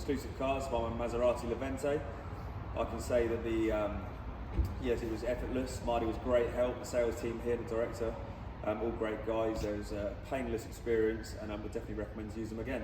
exclusive cars by my Maserati Levante. I can say that yes, it was effortless. Marty was great help, the sales team here, the director, all great guys. It was a painless experience, and I would definitely recommend to use them again.